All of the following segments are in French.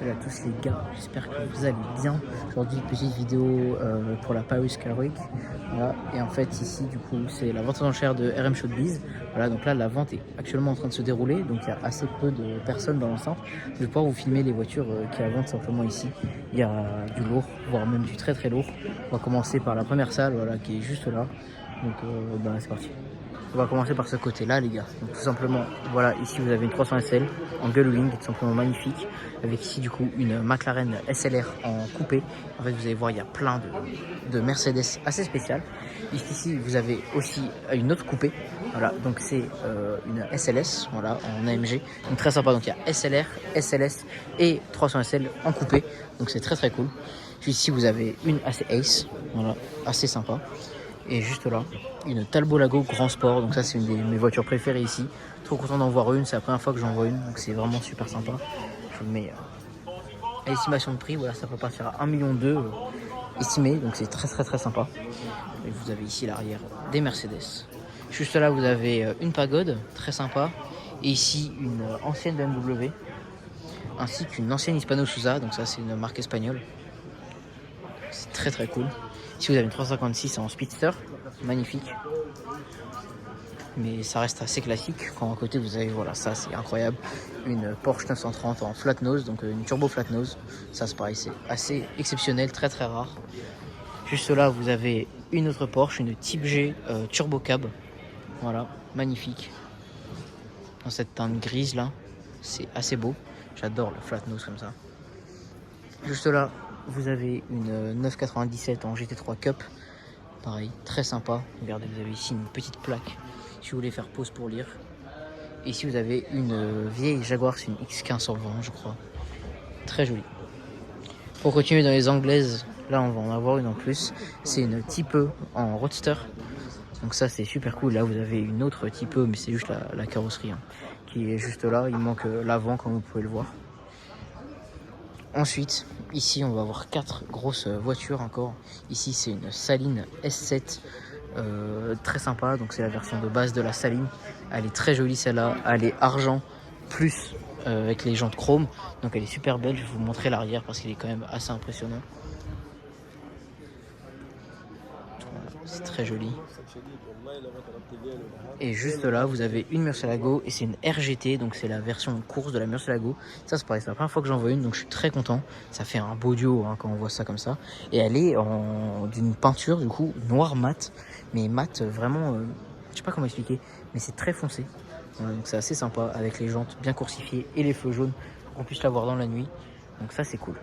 Salut à tous les gars, j'espère que vous allez bien. Aujourd'hui, petite vidéo pour la Paris Car Week. Voilà. Et en fait, ici, du coup, c'est la vente aux enchères de RM Showbiz. Voilà, donc là, la vente est actuellement en train de se dérouler. Donc, il y a assez peu de personnes dans l'enceinte. Je vais pouvoir vous filmer les voitures qui vendent simplement ici. Il y a du lourd, voire même du très très lourd. On va commencer par la première salle, voilà, qui est juste là. Donc, c'est parti. On va commencer par ce côté-là, les gars. Donc, tout simplement, voilà, ici vous avez une 300 SL en Gullwing, tout simplement magnifique. Avec ici, du coup, une McLaren SLR en coupé. En fait, vous allez voir, il y a plein de Mercedes assez spéciales. Ici, vous avez aussi une autre coupée. Voilà, donc c'est une SLS, voilà, en AMG. Donc, très sympa. Donc, il y a SLR, SLS et 300 SL en coupé. Donc, c'est très, très cool. Puis ici, vous avez une assez Ace, voilà, assez sympa. Et juste là, une Talbot Lago Grand Sport. Donc ça, c'est une de mes voitures préférées ici. Trop content d'en voir une. C'est la première fois que j'en vois une. Donc c'est vraiment super sympa. Je vous le mets à l'estimation de prix. Voilà, ça peut partir à 1,2 million estimé. Donc c'est très très très sympa. Et vous avez ici l'arrière des Mercedes. Juste là, vous avez une pagode. Très sympa. Et ici, une ancienne BMW. Ainsi qu'une ancienne Hispano Suiza. Donc ça, c'est une marque espagnole. C'est très très cool. Ici, vous avez une 356 en Speedster. Magnifique. Mais ça reste assez classique. Quand à côté vous avez, voilà, ça c'est incroyable, une Porsche 930 en flat nose, donc une turbo flat nose. Ça c'est pareil, c'est assez exceptionnel, très très rare. Juste là vous avez une autre Porsche, une Type G turbo cab. Voilà, magnifique. Dans cette teinte grise là, c'est assez beau. J'adore le flat nose comme ça. Juste là vous avez une 997 en GT3 Cup. Pareil, très sympa. Regardez, vous avez ici une petite plaque si vous voulez faire pause pour lire. Et ici, vous avez une vieille Jaguar, c'est une X15 je crois. Très jolie. Pour continuer dans les anglaises, là, on va en avoir une en plus. C'est une Type E en Roadster. Donc ça, c'est super cool. Là, vous avez une autre Type E, mais c'est juste la carrosserie hein, qui est juste là. Il manque l'avant, comme vous pouvez le voir. Ensuite, ici, on va avoir 4 grosses voitures encore. Ici, c'est une Saline S7. Très sympa, donc c'est la version de base de la Saline. Elle est très jolie celle-là, elle est argent plus avec les jantes chrome, donc elle est super belle. Je vais vous montrer l'arrière parce qu'il est quand même assez impressionnant. C'est très joli. Et juste là, vous avez une Murcielago et c'est une RGT, donc c'est la version course de la Murcielago. Ça, c'est pareil, c'est la première fois que j'en vois une, donc je suis très content. Ça fait un beau duo hein, quand on voit ça comme ça. Et elle est d'une peinture du coup noir mat, mais mat vraiment, je sais pas comment expliquer, mais c'est très foncé. Voilà, donc c'est assez sympa avec les jantes bien coursifiées et les feux jaunes pour qu'on puisse la voir dans la nuit. Donc ça, c'est cool.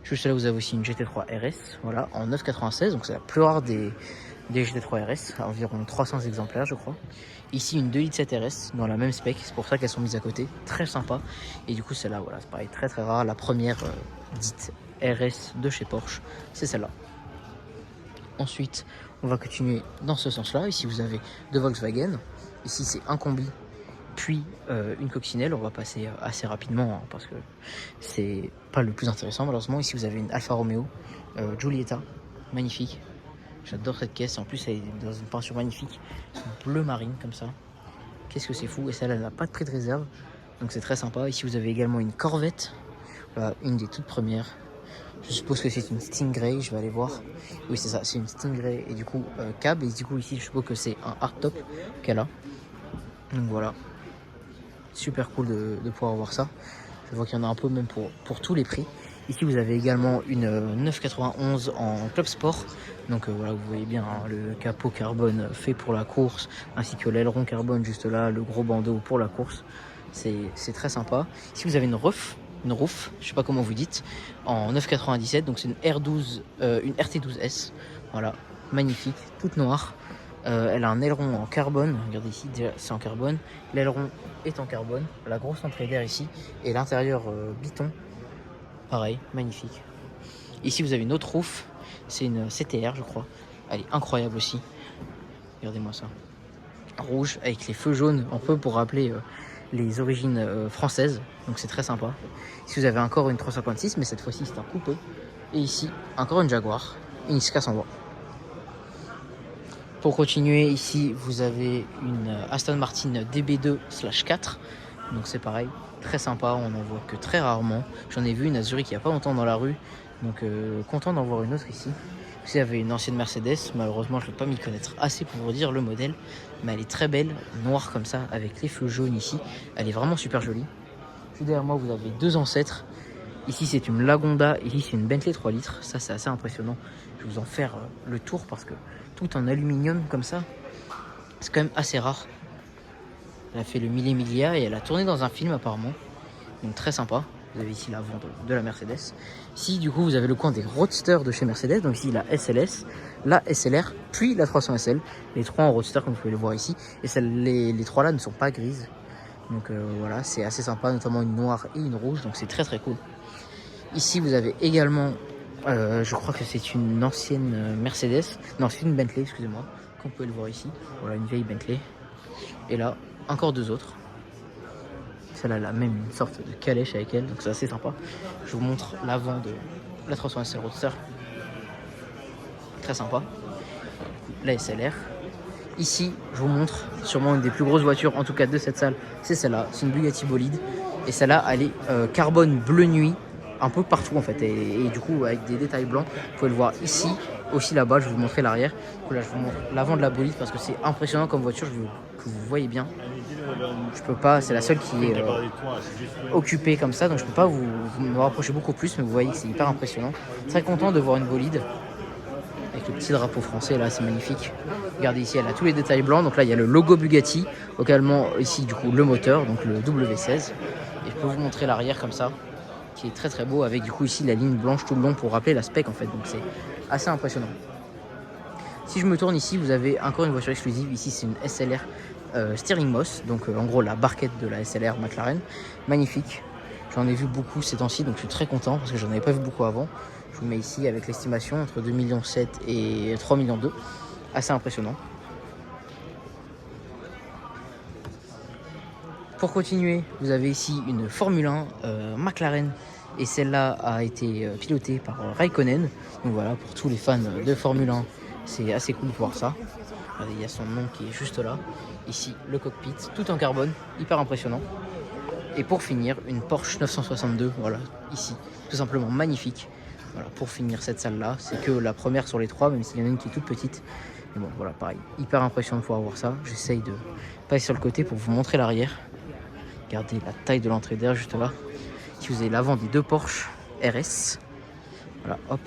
Juste là, vous avez aussi une GT3 RS, voilà, en 996, donc c'est la plus rare des GT3 RS, environ 300 exemplaires, je crois. Ici, une 2.7 RS dans la même spec, c'est pour ça qu'elles sont mises à côté, très sympa. Et du coup, celle-là, voilà, c'est pareil, très très rare. La première dite RS de chez Porsche, c'est celle-là. Ensuite, on va continuer dans ce sens-là. Ici, vous avez deux Volkswagen. Ici, c'est un combi puis une coccinelle. On va passer assez rapidement hein, parce que c'est pas le plus intéressant malheureusement. Ici vous avez une Alfa Romeo Giulietta, magnifique. J'adore cette caisse, en plus elle est dans une peinture magnifique, bleu marine comme ça. Qu'est-ce que c'est fou, et celle-là elle n'a pas de prix de réserve, donc c'est très sympa. Ici vous avez également une Corvette, voilà, une des toutes premières. Je suppose que c'est une Stingray, je vais aller voir. Oui c'est ça, c'est une Stingray et du coup cab, et du coup ici je suppose que c'est un hardtop qu'elle a. Donc voilà. Super cool de pouvoir voir ça. Je vois qu'il y en a un peu même pour tous les prix. Ici vous avez également une 991 en Club Sport. Donc voilà, vous voyez bien hein, le capot carbone fait pour la course, ainsi que l'aileron carbone juste là, le gros bandeau pour la course. C'est très sympa. Ici vous avez une roof, je sais pas comment vous dites, en 997. Donc c'est une une RT12S. Voilà, magnifique, toute noire. Elle a un aileron en carbone, regardez ici, c'est en carbone. L'aileron est en carbone, la grosse entrée d'air ici, et l'intérieur biton, pareil, magnifique. Ici vous avez une autre roof, c'est une CTR je crois, elle est incroyable aussi, regardez-moi ça. Rouge avec les feux jaunes, un peu pour rappeler les origines françaises, donc c'est très sympa. Ici vous avez encore une 356, mais cette fois-ci c'est un coupé. Et ici, encore une Jaguar, une X400. Pour continuer, ici, vous avez une Aston Martin DB2/4. Donc c'est pareil, très sympa, on n'en voit que très rarement. J'en ai vu une à Zurich il n'y a pas longtemps dans la rue, donc content d'en voir une autre ici. Vous avez une ancienne Mercedes, malheureusement je ne vais pas m'y connaître assez pour vous dire le modèle, mais elle est très belle, noire comme ça, avec les feux jaunes ici. Elle est vraiment super jolie. Juste derrière moi vous avez deux ancêtres. Ici c'est une Lagonda, ici c'est une Bentley 3 litres, ça c'est assez impressionnant. Je vais vous en faire le tour parce que tout en aluminium comme ça, c'est quand même assez rare. Elle a fait le Mille Miglia et elle a tourné dans un film apparemment, donc très sympa. Vous avez ici l'avant de la Mercedes. Ici du coup vous avez le coin des Roadsters de chez Mercedes, donc ici la SLS, la SLR, puis la 300 SL. Les trois en Roadster comme vous pouvez le voir ici, et les trois là ne sont pas grises. Donc voilà, c'est assez sympa, notamment une noire et une rouge, donc c'est très très cool. Ici vous avez également, je crois que c'est une ancienne Mercedes, non c'est une Bentley, excusez-moi, comme vous pouvez le voir ici. Voilà, une vieille Bentley. Et là, encore deux autres. Celle-là, elle a même une sorte de calèche avec elle, donc c'est assez sympa. Je vous montre l'avant de la 300 SL Roadster. Très sympa. La SLR. Ici, je vous montre sûrement une des plus grosses voitures, en tout cas de cette salle, c'est celle-là. C'est une Bugatti Bolide. Et celle-là, elle est carbone bleu nuit, un peu partout en fait. Et du coup, avec des détails blancs, vous pouvez le voir ici, aussi là-bas. Je vais vous montrer l'arrière. Là, je vous montre l'avant de la Bolide parce que c'est impressionnant comme voiture, que vous voyez bien. Je peux pas, c'est la seule qui est occupée comme ça, donc je peux pas vous me rapprocher beaucoup plus, mais vous voyez que c'est hyper impressionnant. Très content de voir une Bolide avec le petit drapeau français là, c'est magnifique. Regardez ici, elle a tous les détails blancs, donc là il y a le logo Bugatti, également ici du coup le moteur, donc le W16. Et je peux vous montrer l'arrière comme ça, qui est très très beau, avec du coup ici la ligne blanche tout le long pour rappeler la spec en fait, donc c'est assez impressionnant. Si je me tourne ici, vous avez encore une voiture exclusive, ici c'est une SLR Stirling Moss, donc en gros la barquette de la SLR McLaren, magnifique. J'en ai vu beaucoup ces temps-ci, donc je suis très content parce que j'en avais pas vu beaucoup avant. Je vous mets ici avec l'estimation entre 2,7 millions et 3,2 millions, assez impressionnant. Pour continuer, vous avez ici une Formule 1 McLaren et celle-là a été pilotée par Raikkonen. Donc voilà, pour tous les fans de Formule 1, c'est assez cool de voir ça. Regardez, il y a son nom qui est juste là. Ici, le cockpit, tout en carbone, hyper impressionnant. Et pour finir, une Porsche 962, voilà, ici, tout simplement magnifique. Voilà, pour finir cette salle-là, c'est que la première sur les trois, même s'il y en a une qui est toute petite. Mais bon, voilà, pareil, hyper impressionnant de pouvoir voir ça. J'essaye de passer sur le côté pour vous montrer l'arrière. Regardez la taille de l'entrée d'air juste là. Ici, vous avez l'avant des deux Porsche RS. Voilà, hop.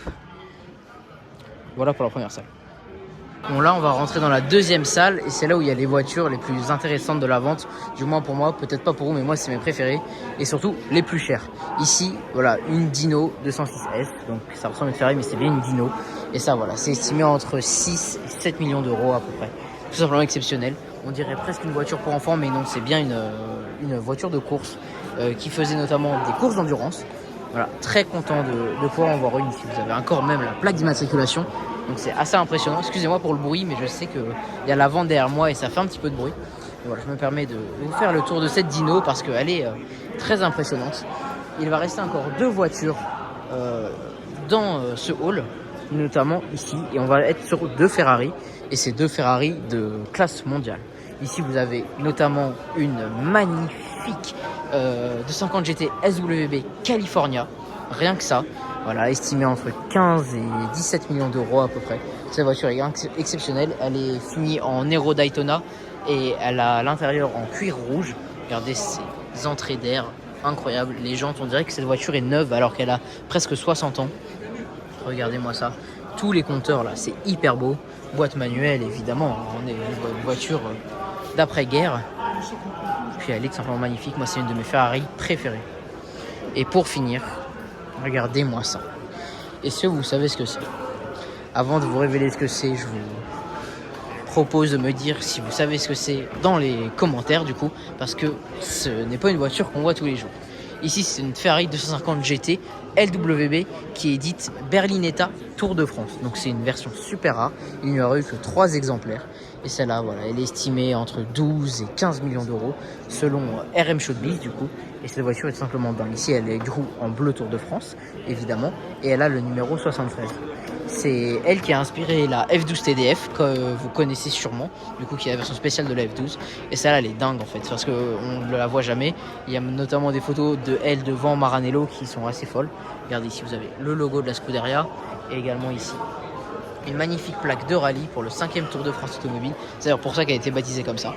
Voilà pour la première salle. Bon, là on va rentrer dans la deuxième salle et c'est là où il y a les voitures les plus intéressantes de la vente, du moins pour moi, peut-être pas pour vous, mais moi c'est mes préférés et surtout les plus chers. Ici voilà, une Dino 206S, donc ça ressemble à une Ferrari mais c'est bien une Dino, et ça voilà, c'est estimé entre 6 et 7 millions d'euros à peu près, tout simplement exceptionnel. On dirait presque une voiture pour enfants, mais non, c'est bien une voiture de course qui faisait notamment des courses d'endurance. Voilà, très content de pouvoir en voir une ici. Vous avez encore même la plaque d'immatriculation. Donc c'est assez impressionnant. Excusez-moi pour le bruit, mais je sais qu'il y a la vente derrière moi et ça fait un petit peu de bruit. Et voilà, je me permets de vous faire le tour de cette Dino parce qu'elle est très impressionnante. Il va rester encore deux voitures dans ce hall, notamment ici. Et on va être sur deux Ferrari. Et c'est deux Ferrari de classe mondiale. Ici, vous avez notamment une magnifique 250 GT SWB California. Rien que ça. Voilà, estimée entre 15 et 17 millions d'euros à peu près. Cette voiture est exceptionnelle. Elle est finie en Aero Daytona et elle a l'intérieur en cuir rouge. Regardez ces entrées d'air incroyables. Les jantes, on dirait que cette voiture est neuve alors qu'elle a presque 60 ans. Regardez-moi ça. Tous les compteurs là, c'est hyper beau. Boîte manuelle, évidemment. On est une voiture d'après-guerre. Puis elle est tout simplement magnifique. Moi, c'est une de mes Ferrari préférées. Et pour finir, regardez-moi ça. Est-ce que vous savez ce que c'est? Avant de vous révéler ce que c'est, je vous propose de me dire si vous savez ce que c'est dans les commentaires du coup, parce que ce n'est pas une voiture qu'on voit tous les jours. Ici, c'est une Ferrari 250 GT LWB qui est dite Berlinetta Tour de France. Donc c'est une version super rare. Il n'y aura eu que 3 exemplaires. Et celle-là, voilà, elle est estimée entre 12 et 15 millions d'euros selon RM Showbiz du coup. Et cette voiture est simplement dingue. Ici, elle est du coup en bleu Tour de France, évidemment. Et elle a le numéro 73. C'est elle qui a inspiré la F12 TDF, que vous connaissez sûrement, du coup qui est la version spéciale de la F12. Et celle-là, elle est dingue en fait, parce qu'on ne la voit jamais. Il y a notamment des photos de elle devant Maranello qui sont assez folles. Regardez ici, vous avez le logo de la Scuderia, et également ici une magnifique plaque de rallye pour le 5e Tour de France automobile. C'est d'ailleurs pour ça qu'elle a été baptisée comme ça.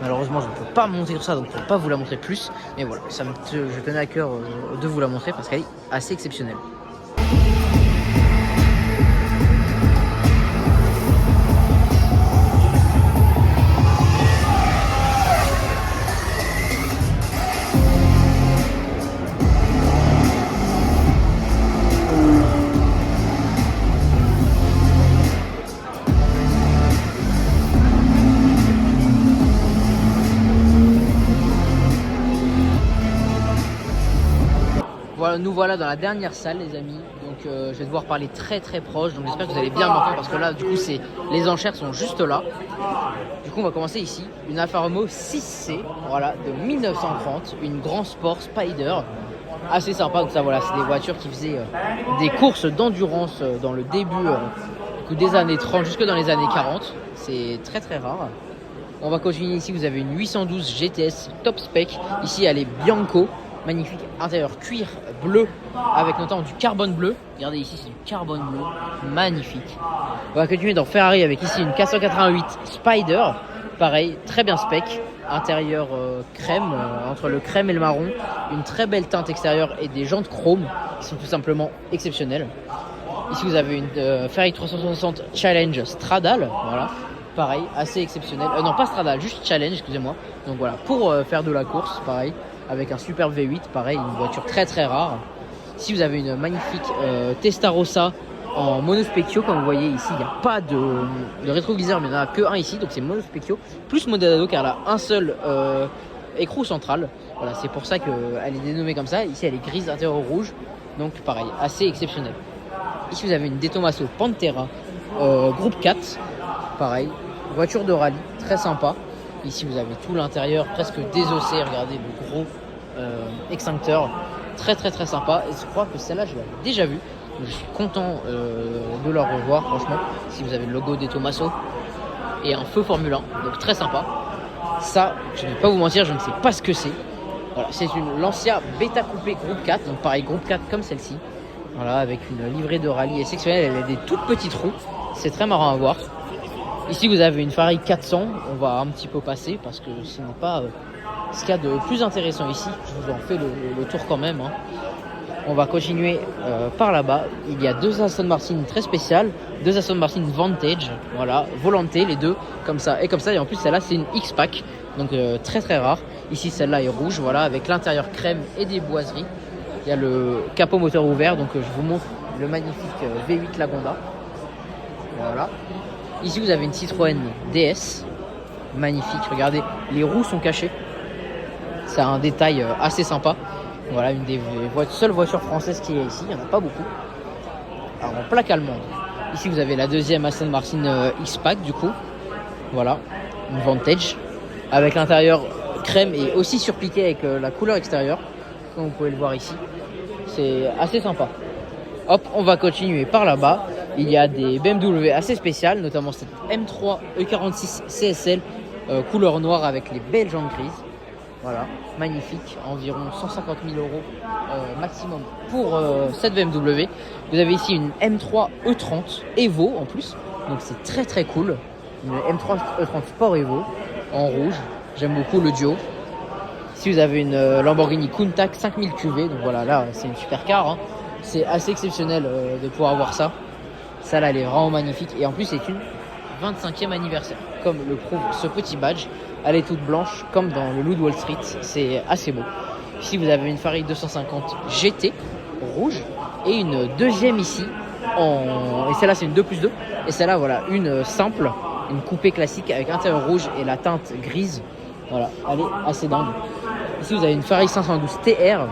Malheureusement, je ne peux pas montrer tout ça, donc je ne peux pas vous la montrer plus. Mais voilà, je tenais à cœur de vous la montrer parce qu'elle est assez exceptionnelle. Voilà, nous voilà dans la dernière salle les amis, donc je vais devoir parler très proche, donc j'espère que vous allez bien m'entendre parce que là du coup les enchères sont juste là. Du coup on va commencer ici, une Alfa Romeo 6C, voilà, de 1930, une Grand Sport Spider, assez sympa. Donc ça voilà, c'est des voitures qui faisaient des courses d'endurance dans le début des années 30 jusque dans les années 40, c'est très rare. On va continuer ici, vous avez une 812 GTS top spec, ici elle est Bianco. Magnifique intérieur cuir bleu avec notamment du carbone bleu. Regardez ici, c'est du carbone bleu, magnifique. On va continuer dans Ferrari avec ici une 488 Spider, pareil, très bien spec. Intérieur crème, entre le crème et le marron, une très belle teinte extérieure et des jantes chrome qui sont tout simplement exceptionnelles. Ici vous avez une Ferrari 360 Challenge Stradale, voilà. Pareil, assez exceptionnel. Non, pas Stradale, juste Challenge, excusez-moi. Donc voilà, pour faire de la course, pareil. Avec un superbe V8, pareil, une voiture très rare. Ici vous avez une magnifique Testarossa en monospecchio, comme vous voyez ici, il n'y a pas de rétroviseur, mais il n'y en a que un ici, donc c'est monospecchio, plus Modellado car elle a un seul écrou central. Voilà, c'est pour ça qu'elle est dénommée comme ça. Ici elle est grise, intérieur rouge, donc pareil, assez exceptionnel. Ici vous avez une De Tomaso Pantera groupe 4, pareil, voiture de rallye, très sympa. Ici vous avez tout l'intérieur presque désossé, regardez le gros extincteur, très sympa. Et je crois que celle-là je l'avais déjà vue, je suis content de la revoir franchement. Ici vous avez le logo des Tomaso et un feu Formule 1, donc très sympa. Ça, je ne vais pas vous mentir, je ne sais pas ce que c'est. Voilà, c'est une Lancia Beta Coupé groupe 4, donc pareil groupe 4 comme celle-ci. Voilà, avec une livrée de rallye exceptionnelle, elle a des toutes petites roues, c'est très marrant à voir. Ici vous avez une Ferrari 400, on va un petit peu passer parce que ce n'est pas ce qu'il y a de plus intéressant ici. Je vous en fais le tour quand même. On va continuer par là-bas. Il y a deux Aston Martin très spéciales, deux Aston Martin Vantage, voilà, volanté les deux, comme ça et comme ça. Et en plus celle-là c'est une X-Pack, donc très rare. Ici celle-là est rouge, voilà, avec l'intérieur crème et des boiseries. Il y a le capot moteur ouvert, donc je vous montre le magnifique V8 Lagonda. Voilà. Ici vous avez une Citroën DS, magnifique, regardez, les roues sont cachées, c'est un détail assez sympa. Voilà, une des seules voitures françaises qui est ici, il n'y en a pas beaucoup. Alors en plaque allemande, ici vous avez la deuxième Aston Martin X-Pack du coup, voilà, une Vantage, avec l'intérieur crème et aussi surpiqué avec la couleur extérieure, comme vous pouvez le voir ici, c'est assez sympa. Hop, on va continuer par là-bas. Il y a des BMW assez spéciales, notamment cette M3 E46 CSL couleur noire avec les belles jantes grises. Voilà, magnifique, environ 150 000 € maximum pour cette BMW. Vous avez ici une M3 E30 Evo en plus, donc c'est très cool. Une M3 E30 Sport Evo en rouge, j'aime beaucoup le duo. Ici vous avez une Lamborghini Countach 5000 QV, donc voilà, là c'est une supercar, hein. C'est assez exceptionnel de pouvoir avoir ça. Ça là, elle est vraiment magnifique. Et en plus, c'est une 25e anniversaire. Comme le prouve ce petit badge. Elle est toute blanche, comme dans le Loup de Wall Street. C'est assez beau. Ici, vous avez une Ferrari 250 GT rouge. Et une deuxième ici. Et celle-là, c'est une 2+2. Et celle-là, voilà, une simple. Une coupée classique avec intérieur rouge et la teinte grise. Voilà, elle est assez dingue. Ici, vous avez une Ferrari 512 TR.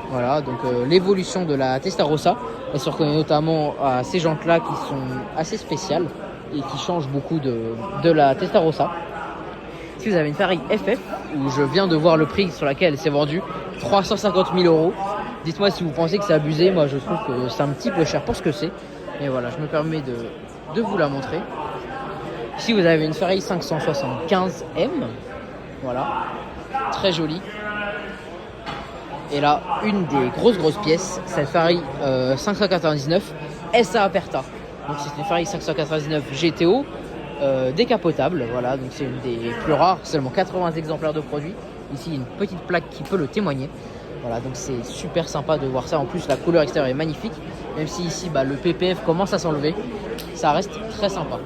Voilà, donc l'évolution de la Testarossa, elle se reconnaît notamment à ces jantes-là qui sont assez spéciales et qui changent beaucoup de la Testarossa. Ici, vous avez une Ferrari FF, où je viens de voir le prix sur laquelle elle s'est vendue, 350 000 €. Dites-moi si vous pensez que c'est abusé, moi je trouve que c'est un petit peu cher pour ce que c'est. Et voilà, je me permets de vous la montrer. Ici, vous avez une Ferrari 575M. Voilà, très jolie. Et là, une des grosses pièces, cette Ferrari 599 SA Aperta. Donc c'est une Ferrari 599 GTO décapotable. Voilà, donc c'est une des plus rares, seulement 80 exemplaires de produits. Ici, une petite plaque qui peut le témoigner. Voilà, donc c'est super sympa de voir ça. En plus, la couleur extérieure est magnifique. Même si ici, le PPF commence à s'enlever, ça reste très sympa.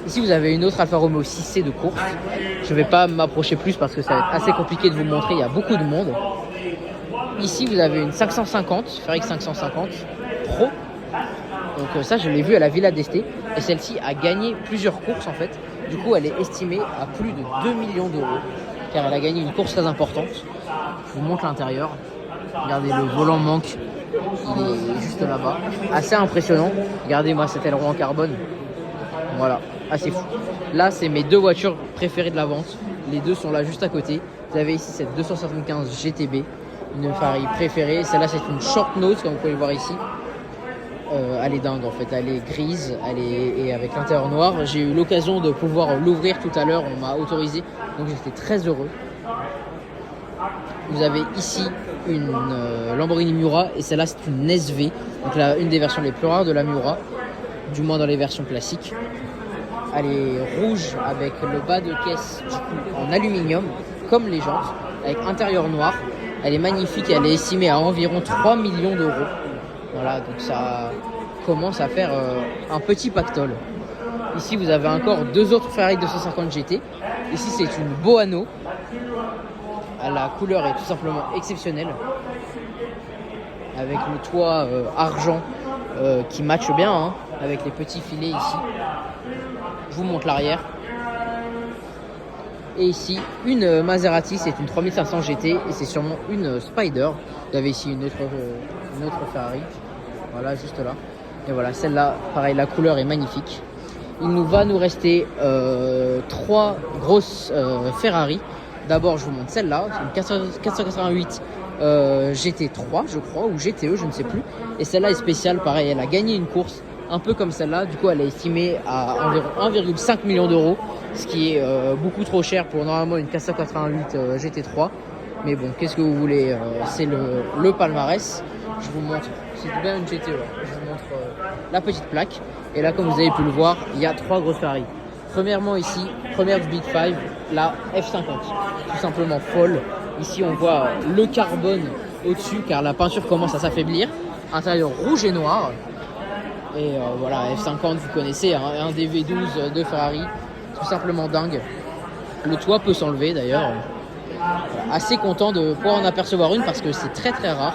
Ici, vous avez une autre Alfa Romeo 6C de course. Je ne vais pas m'approcher plus parce que ça va être assez compliqué de vous montrer. Il y a beaucoup de monde. Ici, vous avez une 550, Ferrari 550 Pro. Donc ça, je l'ai vu à la Villa d'Este. Et celle-ci a gagné plusieurs courses en fait. Du coup, elle est estimée à plus de 2 millions d'euros. Car elle a gagné une course très importante. Je vous montre l'intérieur. Regardez, le volant manque. Il est juste là-bas. Assez impressionnant. Regardez-moi cet aileron en carbone. Voilà, assez fou. Là, c'est mes deux voitures préférées de la vente. Les deux sont là juste à côté. Vous avez ici cette 275 GTB. Une Ferrari préférée. Celle-là, c'est une short nose, comme vous pouvez le voir ici. Elle est dingue en fait, elle est grise, et avec l'intérieur noir. J'ai eu l'occasion de pouvoir l'ouvrir tout à l'heure, on m'a autorisé, donc j'étais très heureux. Vous avez ici une Lamborghini Miura, et celle-là c'est une SV, donc là, une des versions les plus rares de la Miura, du moins dans les versions classiques. Elle est rouge avec le bas de caisse du coup, en aluminium, comme les jantes, avec intérieur noir. Elle est magnifique, elle est estimée à environ 3 millions d'euros. Voilà, donc ça commence à faire un petit pactole. Ici, vous avez encore deux autres Ferrari 250 GT. Ici, c'est une Boano. La couleur est tout simplement exceptionnelle. Avec le toit argent qui matche bien, hein, avec les petits filets ici. Je vous montre l'arrière. Et ici, une Maserati, c'est une 3500 GT et c'est sûrement une Spider. Vous avez ici une autre Ferrari. Voilà, juste là. Et voilà, celle-là, pareil, la couleur est magnifique. Il nous va nous rester trois grosses Ferrari. D'abord, je vous montre celle-là. C'est une 488 GT3, je crois, ou GTE, je ne sais plus. Et celle-là est spéciale, pareil, elle a gagné une course, un peu comme celle-là. Du coup, elle est estimée à environ 1,5 million d'euros, ce qui est beaucoup trop cher pour normalement une 488 GT3. Mais bon, qu'est-ce que vous voulez, c'est le palmarès. Je vous montre, c'est bien une GTE, je vous montre la petite plaque. Et là, comme vous avez pu le voir, il y a trois grosses Ferrari. Premièrement ici, première du Big Five, la F50, tout simplement folle. Ici, on voit le carbone au-dessus car la peinture commence à s'affaiblir. Intérieur rouge et noir. Et voilà, F50, vous connaissez, hein, un des V12 de Ferrari, tout simplement dingue. Le toit peut s'enlever d'ailleurs. Assez content de pouvoir en apercevoir une parce que c'est très très rare.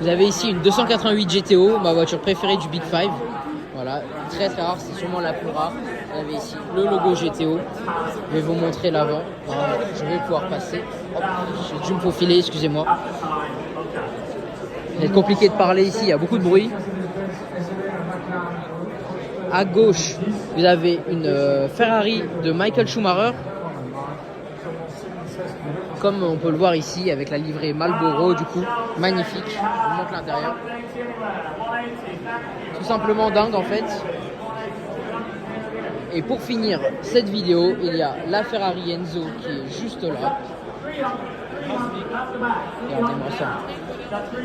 Vous avez ici une 288 GTO, ma voiture préférée du Big Five. Voilà, très très rare, c'est sûrement la plus rare. Vous avez ici le logo GTO. Je vais vous montrer l'avant. Je vais pouvoir passer. Hop, j'ai dû me faufiler, excusez-moi. C'est compliqué de parler ici, il y a beaucoup de bruit. À gauche, vous avez une Ferrari de Michael Schumacher. Comme on peut le voir ici, avec la livrée Marlboro, du coup, magnifique. Je vous montre l'intérieur. Tout simplement dingue en fait. Et pour finir cette vidéo, il y a la Ferrari Enzo qui est juste là. Regardez-moi ça.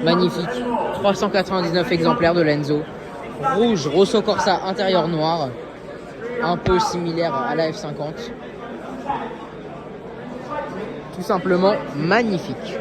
Magnifique. 399 exemplaires de l'Enzo. Rouge, Rosso Corsa intérieur noir. Un peu similaire à la F50. Tout simplement magnifique.